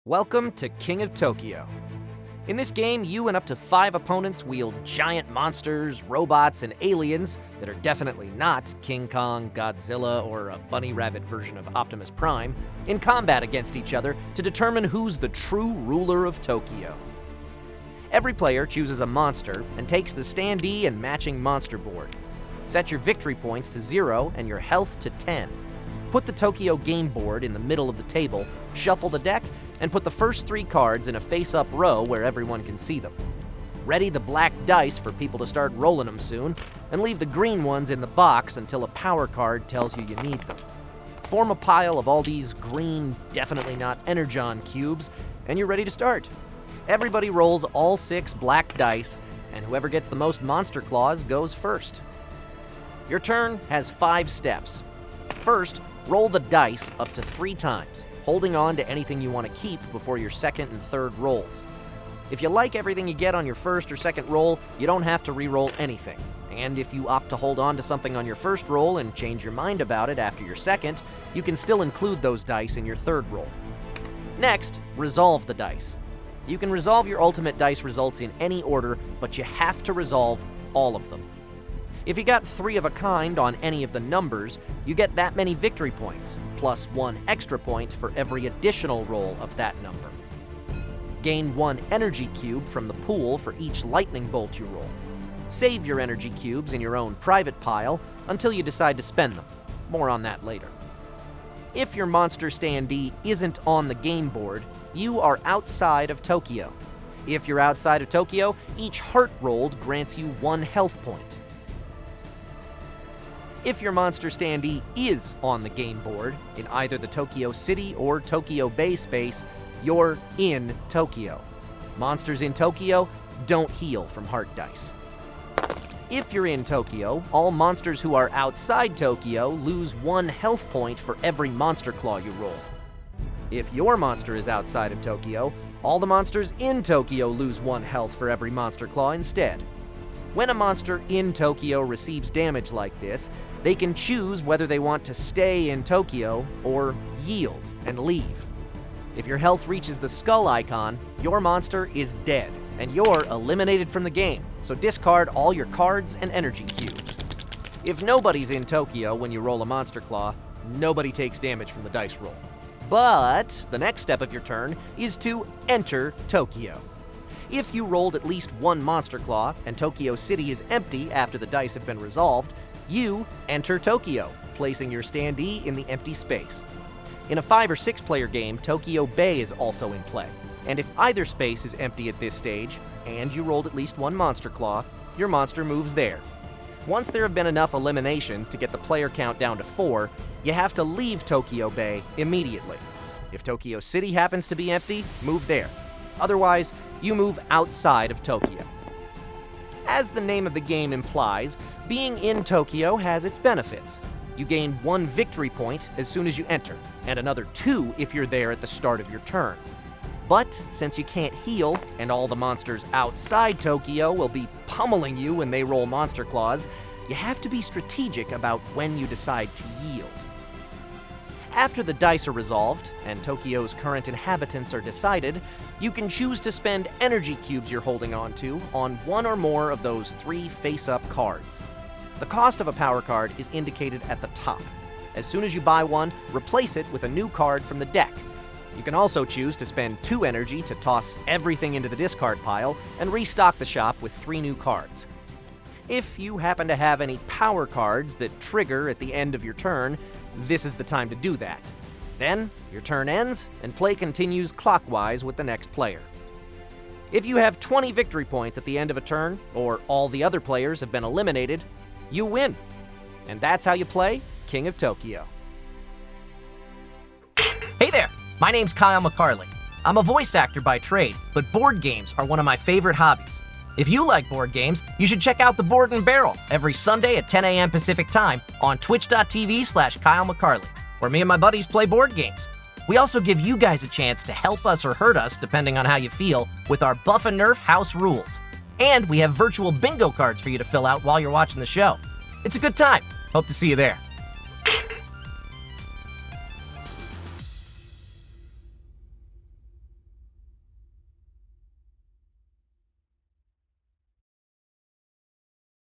Welcome to King of Tokyo. In this game, you and up to 5 opponents wield giant monsters, robots, and aliens that are definitely not King Kong, Godzilla, or a bunny rabbit version of Optimus Prime in combat against each other to determine who's the true ruler of Tokyo. Every player chooses a monster and takes the standee and matching monster board. Set your victory points to 0 and your health to 10. Put the Tokyo game board in the middle of the table, shuffle the deck, and put the first 3 cards in a face-up row where everyone can see them. Ready the black dice for people to start rolling them soon, and leave the green ones in the box until a power card tells you you need them. Form a pile of all these green, definitely not Energon cubes, and you're ready to start. Everybody rolls all 6 black dice, and whoever gets the most monster claws goes first. Your turn has 5 steps. First, roll the dice up to 3 times, holding on to anything you want to keep before your second and third rolls. If you like everything you get on your first or second roll, you don't have to re-roll anything. And if you opt to hold on to something on your first roll and change your mind about it after your second, you can still include those dice in your third roll. Next, resolve the dice. You can resolve your ultimate dice results in any order, but you have to resolve all of them. If you got 3 of a kind on any of the numbers, you get that many victory points, plus 1 extra point for every additional roll of that number. Gain 1 energy cube from the pool for each lightning bolt you roll. Save your energy cubes in your own private pile until you decide to spend them. More on that later. If your monster standee isn't on the game board, you are outside of Tokyo. If you're outside of Tokyo, each heart rolled grants you 1 health point. If your monster standee is on the game board, in either the Tokyo City or Tokyo Bay space, you're in Tokyo. Monsters in Tokyo don't heal from heart dice. If you're in Tokyo, all monsters who are outside Tokyo lose 1 health point for every monster claw you roll. If your monster is outside of Tokyo, all the monsters in Tokyo lose 1 health for every monster claw instead. When a monster in Tokyo receives damage like this, they can choose whether they want to stay in Tokyo or yield and leave. If your health reaches the skull icon, your monster is dead, and you're eliminated from the game, so discard all your cards and energy cubes. If nobody's in Tokyo when you roll a monster claw, nobody takes damage from the dice roll. But the next step of your turn is to enter Tokyo. If you rolled at least 1 monster claw and Tokyo City is empty after the dice have been resolved, you enter Tokyo, placing your standee in the empty space. In a 5 or 6 player game, Tokyo Bay is also in play, and if either space is empty at this stage, and you rolled at least 1 monster claw, your monster moves there. Once there have been enough eliminations to get the player count down to 4, you have to leave Tokyo Bay immediately. If Tokyo City happens to be empty, move there. Otherwise, you move outside of Tokyo. As the name of the game implies, being in Tokyo has its benefits. You gain 1 victory point as soon as you enter, and another 2 if you're there at the start of your turn. But since you can't heal, and all the monsters outside Tokyo will be pummeling you when they roll monster claws, you have to be strategic about when you decide to yield. After the dice are resolved, and Tokyo's current inhabitants are decided, you can choose to spend energy cubes you're holding onto on 1 or more of those 3 face-up cards. The cost of a power card is indicated at the top. As soon as you buy one, replace it with a new card from the deck. You can also choose to spend 2 energy to toss everything into the discard pile and restock the shop with 3 new cards. If you happen to have any power cards that trigger at the end of your turn, this is the time to do that. Then, your turn ends, and play continues clockwise with the next player. If you have 20 victory points at the end of a turn, or all the other players have been eliminated, you win. And that's how you play King of Tokyo. Hey there, my name's Kyle McCarley. I'm a voice actor by trade, but board games are one of my favorite hobbies. If you like board games, you should check out The Board and Barrel every Sunday at 10 a.m. Pacific Time on twitch.tv/Kyle McCarley, where me and my buddies play board games. We also give you guys a chance to help us or hurt us, depending on how you feel, with our Buff and Nerf house rules. And we have virtual bingo cards for you to fill out while you're watching the show. It's a good time. Hope to see you there.